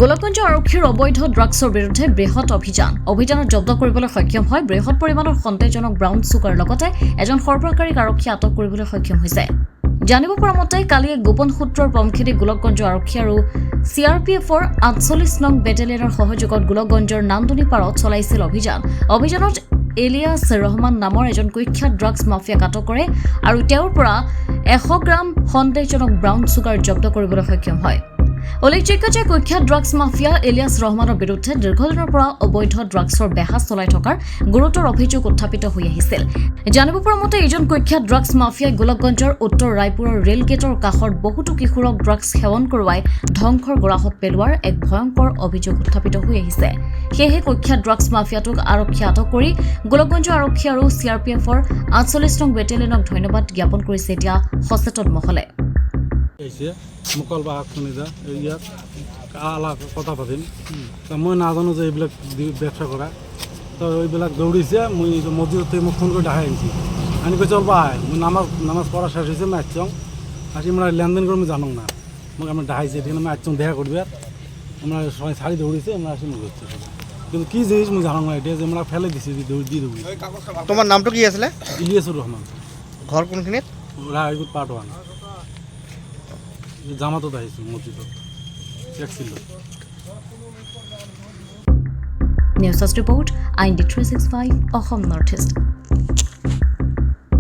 গোলকগঞ্জ আৰক্ষীৰ অবৈধ ড্ৰাগছৰ বিৰুদ্ধে বৃহৎ অভিযানত জব্দ কৰিবলৈ সক্ষম হয় বৃহৎ পৰিমাণৰ সন্দেহজনক ব্ৰাউন চুগাৰ লগতে এজন সৰবৰাহকাৰীক আৰক্ষী আটক কৰিবলৈ সক্ষম হৈছে জানিব পৰা মতে কালি গোপন সূত্ৰৰ পমখেদি গোলকগঞ্জ আৰক্ষী আৰু CRPFৰ 48 নং বেটেলিয়নৰ সহযোগত গোলকগঞ্জৰ নান্দনী পাৰত চলাইছিল অভিযানত এলিয়াছ ৰহমান নামৰ এজন কুখ্যাত ড্ৰাগছ মাফিয়াক আটক কৰে আৰু তেওঁৰ পৰা 100 গ্ৰাম সন্দেহজনক ব্ৰাউন চুগাৰ জব্দ কৰিবলৈ সক্ষম হয় উল্লেখযোগ্য যে কুখ্যাত ড্ৰাগছ মাফিয়া এলিয়াছ ৰহমানৰ বিৰুদ্ধে দীৰ্ঘদিনৰ পৰা অবৈধ ড্ৰাগছৰ বেহাজ চলাই থকাৰ গুৰুতৰ অভিযোগ উত্থাপিত হৈ আহিছিল জানিব পৰা মতে এজন কুখ্যাত ড্ৰাগছ মাফিয়াই গোলকগঞ্জৰ উত্তৰ ৰায়পুৰৰ ৰেল গেটৰ কাষত বহুতো কিশোৰক ড্ৰাগছ সেৱন কৰোৱাই ধ্বংসৰ গৰাহত পেলোৱাৰ এক ভয়ংকৰ অভিযোগ উত্থাপিত হৈ আহিছে সেয়েহে কুখ্যাত ড্ৰাগছ মাফিয়াটোক আৰক্ষী আটক কৰি গোলকগঞ্জ আৰক্ষী আৰু CRPFৰ 48 নং বেটেলিয়নক ধন্যবাদ জ্ঞাপন কৰিছে এতিয়া সচেতন মহলে মুকল বা শুনি যা ইয়াত কথা পাতিম মই নাজানো যে এইবিলাক ব্যবসা কৰা তো এইবিলাক দৌৰিছে মই মছজিদতে মোক ফোন কৰি দেখাই আনিছি আনি কৈছে অলবা মই নামাজ পড়া শেষ হয়েছে মই আসছং আসি আমরা লেনদেন করে আমি জানো না মোক আমরা দেখাইছে এখানে আমি আসছং দেখা করবে আমরা সবাই শাড়ি দৌড়িছে আমরা আসি মুখ হচ্ছে কিন্তু কি জিনিস মই জানো না এটা যে আমরা ফেলে দিছি দৌড়ি দৌড়ি তোমার নামটা কি আসলে ইলিয়াসুর রহমান ঘর কোনখানে রায়পুর পার্ট 1 জামাতত আহিছো মছজিদত ছিল news report IND365 Assam Northeast